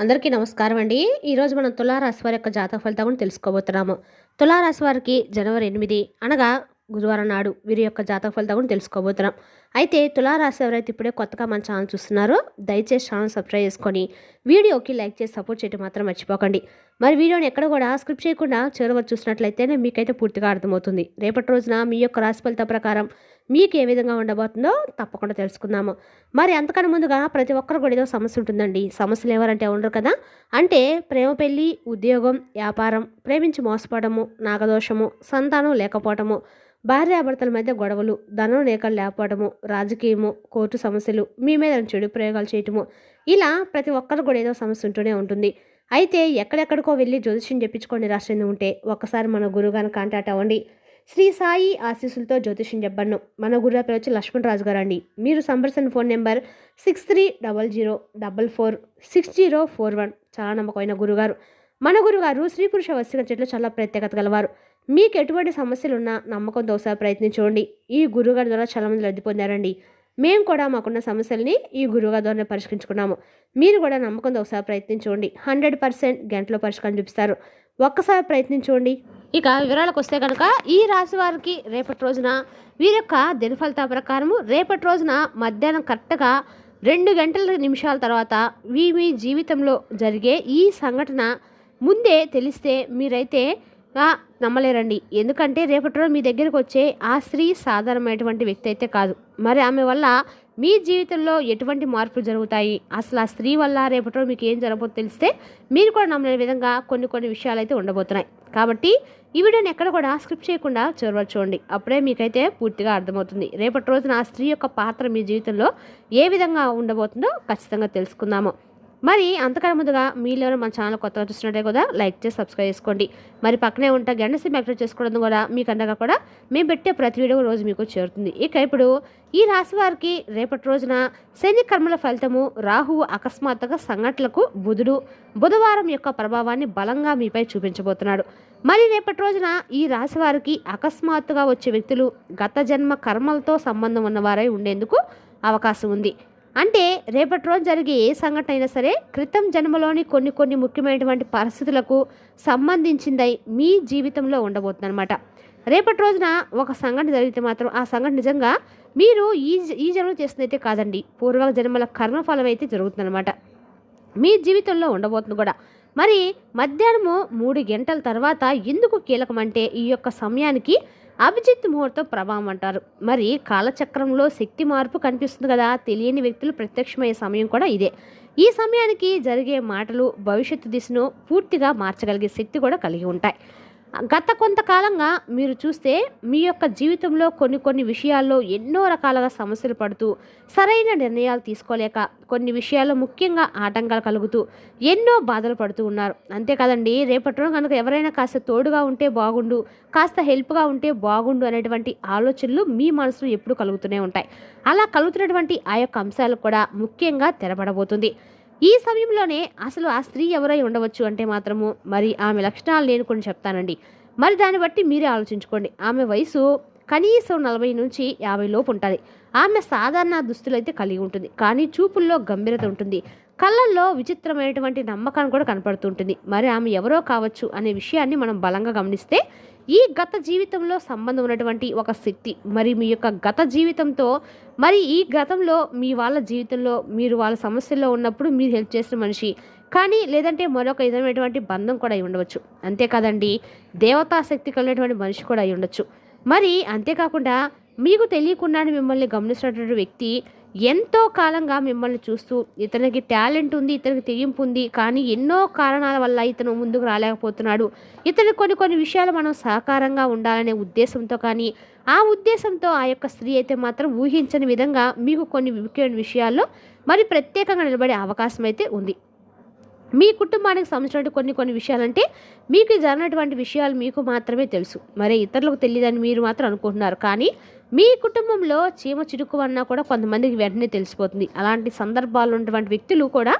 అందరికీ నమస్కారం అండి. ఈరోజు మనం తులారాశి వారి యొక్క జాతక ఫలితాలను తెలుసుకోబోతున్నాము. తులారాశి వారికి జనవరి 8 అనగా గురువారం నాడు వీరి యొక్క జాతక ఫలితాలను తెలుసుకోబోతున్నాం. అయితే తులారాశి ఎవరైతే ఇప్పుడే కొత్తగా మన ఛానల్ చూస్తున్నారో దయచేసి ఛానల్ సబ్స్క్రైబ్ చేసుకొని వీడియోకి లైక్ చేసి సపోర్ట్ చేయడం మాత్రం మర్చిపోకండి. మరి వీడియోని ఎక్కడ కూడా స్క్రిప్ట్ చేయకుండా చివరి చూసినట్లయితేనే మీకైతే పూర్తిగా అర్థమవుతుంది. రేపటి రోజున మీ యొక్క రాశి ఫలిత ప్రకారం మీకు ఏ విధంగా ఉండబోతుందో తప్పకుండా తెలుసుకుందాము. మరి అంతకన్నా ముందుగా ప్రతి ఒక్కరు కూడా ఏదో సమస్య ఉంటుందండి. సమస్యలు ఎవరంటే ఉండరు కదా. అంటే ప్రేమ, పెళ్ళి, ఉద్యోగం, వ్యాపారం, ప్రేమించి మోసపోవడము, నాగదోషము, సంతానం లేకపోవడము, భార్యాభర్తల మధ్య గొడవలు, ధనం లేఖలు లేకపోవడము, రాజకీయము, కోర్టు సమస్యలు, మీ మీద చెడు ప్రయోగాలు చేయటము, ఇలా ప్రతి ఒక్కరు కూడా ఏదో సమస్య ఉంటూనే ఉంటుంది. అయితే ఎక్కడెక్కడికో వెళ్ళి జ్యోతిష్యం చెప్పించుకొని నిరాశ ఉంటే ఒక్కసారి మన గురువుగారిని కాంటాక్ట్ అవ్వండి. శ్రీ సాయి ఆశీస్సులతో జ్యోతిష్యం చెప్పను. మన గురువు పేరు వచ్చి లక్ష్మణరాజు గారు అండి. మీరు సంప్రదించిన ఫోన్ నెంబర్ 6300446041. చాలా నమ్మకమైన గురుగారు. మన గురుగారు స్త్రీ పురుష వశీకరణ చెట్లు చాలా ప్రత్యేకత గలవారు. మీకు ఎటువంటి సమస్యలున్నా నమ్మకంతో ఒకసారి ప్రయత్నించండి. ఈ గురుగారి ద్వారా చాలామంది లబ్ధి పొందారండి. మేము కూడా మాకున్న సమస్యల్ని ఈ గురువుగారి ద్వారా పరిష్కరించుకున్నాము. మీరు కూడా నమ్మకంతో ఒకసారి ప్రయత్నించండి. 100% గంటలో పరిష్కారం చూపిస్తారు. ఒక్కసారి ప్రయత్నించండి. ఇక వివరాలకు వస్తే కనుక ఈ రాశి వారికి రేపటి రోజున వీరి యొక్క దినఫలిత ప్రకారము రేపటి రోజున మధ్యాహ్నం కరెక్ట్గా 2 గంటల నిమిషాల తర్వాత మీ జీవితంలో జరిగే ఈ సంఘటన ముందే తెలిస్తే మీరైతే నమ్మలేరండి. ఎందుకంటే రేపటి రోజు మీ దగ్గరికి వచ్చే ఆ స్త్రీ సాధారణమైనటువంటి వ్యక్తి అయితే కాదు. మరి ఆమె వల్ల మీ జీవితంలో ఎటువంటి మార్పులు జరుగుతాయి, అసలు ఆ స్త్రీ వల్ల రేపటి రోజు మీకు ఏం జరగబోతుందో తెలిస్తే మీరు కూడా నమ్మలేని విధంగా కొన్ని విషయాలు అయితే ఉండబోతున్నాయి. కాబట్టి ఈ వీడియోని ఎక్కడ కూడా స్క్రిప్ట్ చేయకుండా చివరి చూడండి. అప్పుడే మీకైతే పూర్తిగా అర్థమవుతుంది. రేపటి రోజున ఆ స్త్రీ యొక్క పాత్ర మీ జీవితంలో ఏ విధంగా ఉండబోతుందో ఖచ్చితంగా తెలుసుకుందాము. మరి అంతకన్నా ముందుగా మీలో మన ఛానల్ కొత్తగా చూస్తున్నట్టే కూడా లైక్ చేసి సబ్స్క్రైబ్ చేసుకోండి. మరి పక్కనే ఉంటే గంట సేపు యాక్టివేట్ చేసుకోవడం కూడా మీకు అండగా కూడా మేము పెట్టే ప్రతి వీడియో రోజు మీకు చేరుతుంది. ఇక ఇప్పుడు ఈ రాశి వారికి రేపటి రోజున శని కర్మల ఫలితము, రాహువు అకస్మాత్తుగా సంఘటనలకు బుధవారం యొక్క ప్రభావాన్ని బలంగా మీపై చూపించబోతున్నాడు. మరి రేపటి రోజున ఈ రాశి వారికి అకస్మాత్తుగా వచ్చే వ్యక్తులు గత జన్మ కర్మలతో సంబంధం ఉన్నవారై ఉండేందుకు అవకాశం ఉంది. అంటే రేపటి రోజు జరిగే ఏ సంఘటన అయినా సరే క్రితం జన్మలోని కొన్ని ముఖ్యమైనటువంటి పరిస్థితులకు సంబంధించిందై మీ జీవితంలో ఉండబోతుంది అనమాట. రేపటి రోజున ఒక సంఘటన జరిగితే మాత్రం ఆ సంఘటన నిజంగా మీరు ఈ జన్మలో చేసినైతే కాదండి, పూర్వ జన్మల కర్మఫలం అయితే జరుగుతుందన్నమాట. మీ జీవితంలో ఉండబోతుంది కూడా. మరి మధ్యాహ్నము 3 గంటల తర్వాత ఎందుకు కీలకం అంటే ఈ యొక్క సమయానికి అభిజిత్ ముహూర్తం ప్రభావం అంటారు. మరి కాలచక్రంలో శక్తి మార్పు కనిపిస్తుంది కదా, తెలియని వ్యక్తులు ప్రత్యక్షమయ్యే సమయం కూడా ఇదే. ఈ సమయానికి జరిగే మాటలు భవిష్యత్తు దిశను పూర్తిగా మార్చగలిగే శక్తి కూడా కలిగి ఉంటాయి. గత కొంతకాలంగా మీరు చూస్తే మీ యొక్క జీవితంలో కొన్ని విషయాల్లో ఎన్నో రకాలుగా సమస్యలు పడుతూ సరైన నిర్ణయాలు తీసుకోలేక కొన్ని విషయాల్లో ముఖ్యంగా ఆటంకాలు కలుగుతూ ఎన్నో బాధలు పడుతూ ఉన్నారు. అంతేకాదండి, రేపటి రోజు కనుక ఎవరైనా కాస్త తోడుగా ఉంటే బాగుండు, కాస్త హెల్ప్గా ఉంటే బాగుండు అనేటువంటి ఆలోచనలు మీ మనసులో ఎప్పుడు కలుగుతూనే ఉంటాయి. అలా కలుగుతున్నటువంటి ఆ యొక్క అంశాలు కూడా ముఖ్యంగా తెరపడబోతుంది. ఈ సమయంలోనే అసలు ఆ స్త్రీ ఎవరై ఉండవచ్చు అంటే మాత్రము మరి ఆమె లక్షణాలు నేను కొన్ని చెప్తానండి. మరి దాన్ని బట్టి మీరే ఆలోచించుకోండి. ఆమె వయసు కనీసం 40 నుంచి 50 లోపు ఉంటుంది. ఆమె సాధారణ దుస్తులు అయితే కలిగి ఉంటుంది, కానీ చూపుల్లో గంభీరత ఉంటుంది. కళ్ళల్లో విచిత్రమైనటువంటి నమ్మకాన్ని కూడా కనపడుతుంటుంది. మరి ఆమె ఎవరో కావచ్చు అనే విషయాన్ని మనం బలంగా గమనిస్తే ఈ గత జీవితంలో సంబంధం ఉన్నటువంటి ఒక శక్తి, మరి మీ యొక్క గత జీవితంతో, మరి ఈ గతంలో మీ వాళ్ళ జీవితంలో మీరు వాళ్ళ సమస్యల్లో ఉన్నప్పుడు మీరు హెల్ప్ చేసిన మనిషి కానీ, లేదంటే మరొక విధమైనటువంటి బంధం కూడా అయి ఉండవచ్చు. అంతేకాదండి, దేవతాశక్తి కలిగినటువంటి మనిషి కూడా అయి ఉండొచ్చు. మరి అంతేకాకుండా మీకు తెలియకుండానే మిమ్మల్ని గమనిస్తున్నటువంటి వ్యక్తి ఎంతో కాలంగా మిమ్మల్ని చూస్తూ ఇతనికి టాలెంట్ ఉంది, ఇతనికి తెగింపు ఉంది, కానీ ఎన్నో కారణాల వల్ల ఇతను ముందుకు రాలేకపోతున్నాడు, ఇతను కొన్ని విషయాలు మనం సహకారంగా ఉండాలనే ఉద్దేశంతో, కానీ ఆ ఉద్దేశంతో ఆ యొక్క స్త్రీ అయితే మాత్రం ఊహించని విధంగా మీకు కొన్ని ముఖ్యమైన విషయాల్లో మరి ప్రత్యేకంగా నిలబడే అవకాశం అయితే ఉంది. మీ కుటుంబానికి సంబంధించిన కొన్ని విషయాలంటే మీకు జరిగినటువంటి విషయాలు మీకు మాత్రమే తెలుసు, మరి ఇతరులకు తెలియదని మీరు మాత్రం అనుకుంటున్నారు. కానీ మీ కుటుంబంలో చీమ చిరుకు అన్నా కూడా కొంతమందికి వెంటనే తెలిసిపోతుంది. అలాంటి సందర్భాలు ఉన్నటువంటి వ్యక్తులు కూడా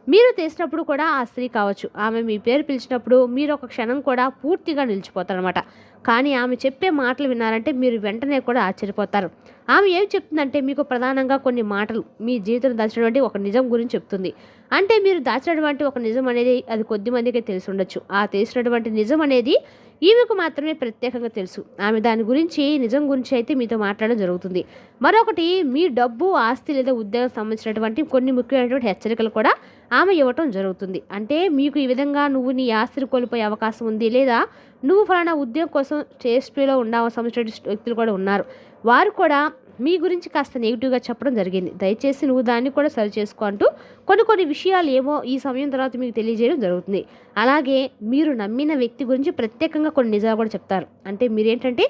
మీరు తెలిసినప్పుడు కూడా ఆ స్త్రీ కావచ్చు, ఆమె మీ పేరు పిలిచినప్పుడు మీరు ఒక క్షణం కూడా పూర్తిగా నిలిచిపోతారనమాట. కానీ ఆమె చెప్పే మాటలు విన్నారంటే మీరు వెంటనే కూడా ఆశ్చర్యపోతారు. ఆమె ఏమి చెప్తుందంటే మీకు ప్రధానంగా కొన్ని మాటలు మీ జీవితంలో దాచినటువంటి ఒక నిజం గురించి చెప్తుంది. అంటే మీరు దాచినటువంటి ఒక నిజం అనేది అది కొద్ది మందికే తెలిసి ఉండొచ్చు. ఆ తెలిసినటువంటి నిజం అనేది ఈమెకు మాత్రమే ప్రత్యేకంగా తెలుసు. ఆమె దాని గురించి నిజం గురించి అయితే మీతో మాట్లాడడం జరుగుతుంది. మరొకటి మీ డబ్బు, ఆస్తి లేదా ఉద్యోగం సంబంధించినటువంటి కొన్ని ముఖ్యమైనటువంటి హెచ్చరికలు కూడా ఆమె ఇవ్వటం జరుగుతుంది. అంటే మీకు ఈ విధంగా నువ్వు నీ ఆస్తిని కోల్పోయే అవకాశం ఉంది, లేదా నువ్వు ఫలానా ఉద్యోగం కోసం చేస్పీలో సంబంధించిన వ్యక్తులు కూడా ఉన్నారు. వారు కూడా మీ గురించి కాస్త నెగిటివ్గా చెప్పడం జరిగింది. దయచేసి నువ్వు దాన్ని కూడా సరి చేసుకో అంటూ కొన్ని విషయాలు ఏమో ఈ సమయం తర్వాత మీకు తెలియజేయడం జరుగుతుంది. అలాగే మీరు నమ్మిన వ్యక్తి గురించి ప్రత్యేకంగా కొన్ని నిజాలు కూడా చెప్తారు. అంటే మీరేంటంటే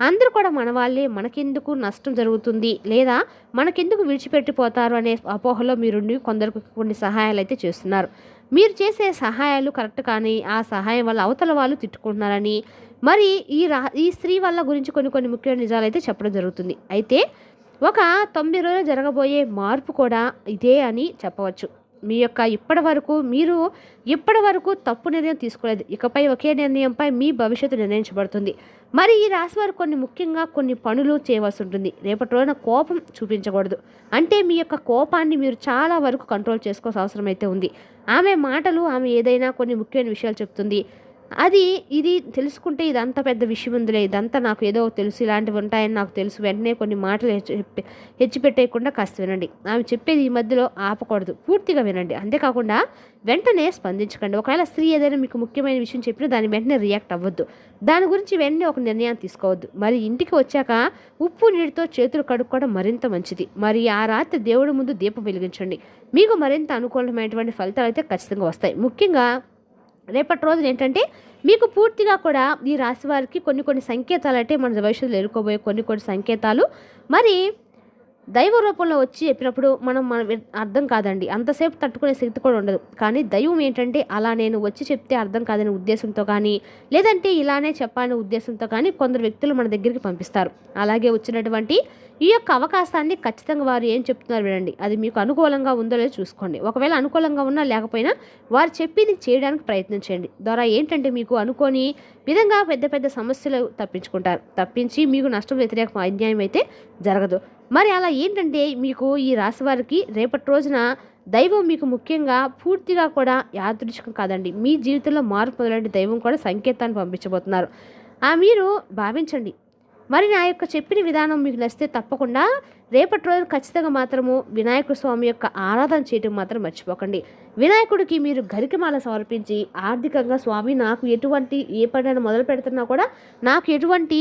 అందరూ కూడా మన వాళ్ళే, మనకెందుకు నష్టం జరుగుతుంది లేదా మనకెందుకు విడిచిపెట్టిపోతారు అనే అపోహలో మీరుండి కొందరికి కొన్ని సహాయాలు అయితే చేస్తున్నారు. మీరు చేసే సహాయాలు కరెక్ట్ కానీ ఆ సహాయం వల్ల అవతల వాళ్ళు తిట్టుకుంటున్నారని, మరి ఈ స్త్రీ వల్ల గురించి కొన్ని ముఖ్యమైన నిజాలు అయితే చెప్పడం జరుగుతుంది. అయితే ఒక 9 రోజులు జరగబోయే మార్పు కూడా ఇదే అని చెప్పవచ్చు. మీ యొక్క మీరు ఇప్పటి వరకు తప్పు నిర్ణయం తీసుకోలేదు. ఇకపై ఒకే నిర్ణయంపై మీ భవిష్యత్తు నిర్ణయించబడుతుంది. మరి ఈ రాశి వారు ముఖ్యంగా కొన్ని పనులు చేయవలసి ఉంటుంది. రేపటి రోజున కోపం చూపించకూడదు. అంటే మీ యొక్క కోపాన్ని మీరు చాలా వరకు కంట్రోల్ చేసుకోవాల్సిన అవసరం అయితే ఉంది. ఆమె మాటలు, ఆమె ఏదైనా కొన్ని ముఖ్యమైన విషయాలు చెప్తుంది, ఇది తెలుసుకుంటే ఇదంతా పెద్ద విషయం ఉందిలే, ఇదంతా నాకు ఏదో తెలుసు, ఇలాంటివి ఉంటాయని నాకు తెలుసు, వెంటనే కొన్ని మాటలు హెచ్చిపెట్టేయకుండా కాస్త వినండి. ఆమె చెప్పేది ఈ మధ్యలో ఆపకూడదు, పూర్తిగా వినండి. అంతేకాకుండా వెంటనే స్పందించకండి. ఒకవేళ స్త్రీ ఏదైనా మీకు ముఖ్యమైన విషయం చెప్పినా దాన్ని వెంటనే రియాక్ట్ అవ్వద్దు. దాని గురించి వెంటనే ఒక నిర్ణయాన్ని తీసుకోవద్దు. మరి ఇంటికి వచ్చాక ఉప్పు నీటితో చేతులు కడుక్కోవడం మరింత మంచిది. మరి ఆ రాత్రి దేవుడి ముందు దీపం వెలిగించండి. మీకు మరింత అనుకూలమైనటువంటి ఫలితాలు అయితే ఖచ్చితంగా వస్తాయి. ముఖ్యంగా రేపటి రోజున ఏంటంటే మీకు పూర్తిగా కూడా ఈ రాశి వారికి కొన్ని సంకేతాలు, అంటే మన భవిష్యత్తులో ఎదుర్కోబోయే కొన్ని సంకేతాలు మరి దైవ రూపంలో వచ్చి చెప్పినప్పుడు మనం అర్థం కాదండి, అంతసేపు తట్టుకునే శక్తి కూడా ఉండదు. కానీ దైవం ఏంటంటే అలా నేను వచ్చి చెప్తే అర్థం కాదనే ఉద్దేశంతో కానీ, లేదంటే ఇలానే చెప్పాలనే ఉద్దేశంతో కానీ కొందరు వ్యక్తులు మన దగ్గరికి పంపిస్తారు. అలాగే వచ్చినటువంటి ఈ యొక్క అవకాశాన్ని ఖచ్చితంగా వారు ఏం చెప్తున్నారు వినండి. అది మీకు అనుకూలంగా ఉందో లేదో చూసుకోండి. ఒకవేళ అనుకూలంగా ఉన్నా లేకపోయినా వారు చెప్పింది చేయడానికి ప్రయత్నించండి. ద్వారా ఏంటంటే మీకు అనుకోని విధంగా పెద్ద సమస్యలు తప్పించి మీకు నష్టం వ్యతిరేక అన్యాయం అయితే జరగదు. మరి అలా ఏంటంటే మీకు ఈ రాశి వారికి రేపటి రోజున దైవం మీకు ముఖ్యంగా పూర్తిగా కూడా యాదృచ్ఛికం కాదండి, మీ జీవితంలో మార్పు మొదలైన దైవం కూడా సంకేతాన్ని పంపించబోతున్నారు. మీరు భావించండి. మరి నా యొక్క చెప్పిన విధానం మీకు నచ్చితే తప్పకుండా రేపటి రోజు ఖచ్చితంగా మాత్రము వినాయక స్వామి యొక్క ఆరాధన చేయటం మాత్రం మర్చిపోకండి. వినాయకుడికి మీరు గరికమాల సమర్పించి ఆర్థికంగా స్వామి నాకు ఏ పని మొదలు పెడుతున్నా కూడా నాకు ఎటువంటి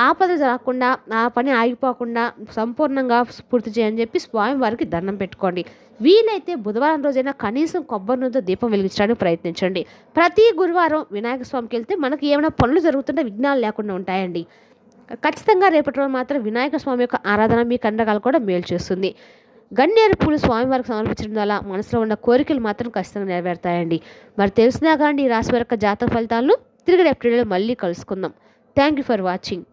ఆపద రాకుండా, ఆ పని ఆగిపోకుండా సంపూర్ణంగా పూర్తి చేయని చెప్పి స్వామి వారికి దండం పెట్టుకోండి. వీలైతే బుధవారం రోజైనా కనీసం కొబ్బరి నూనెతో దీపం వెలిగించడానికి ప్రయత్నించండి. ప్రతి గురువారం వినాయక స్వామికి వెళ్తే మనకి ఏమైనా పనులు జరుగుతుంటే విఘ్నాలు లేకుండా ఉంటాయండి. ఖచ్చితంగా రేపటి రోజు మాత్రం వినాయక స్వామి యొక్క ఆరాధన మీ కండగాలు కూడా మేలు చేస్తుంది. గన్నేరు పూలు స్వామివారికి సమర్పించడం వల్ల మనసులో ఉన్న కోరికలు మాత్రం ఖచ్చితంగా నెరవేరుతాయండి. మరి తెలిసినా కానీ ఈ రాశి వారి యొక్క జాతక ఫలితాలను తిరిగి రేపటి మళ్ళీ కలుసుకుందాం. Thank you for watching.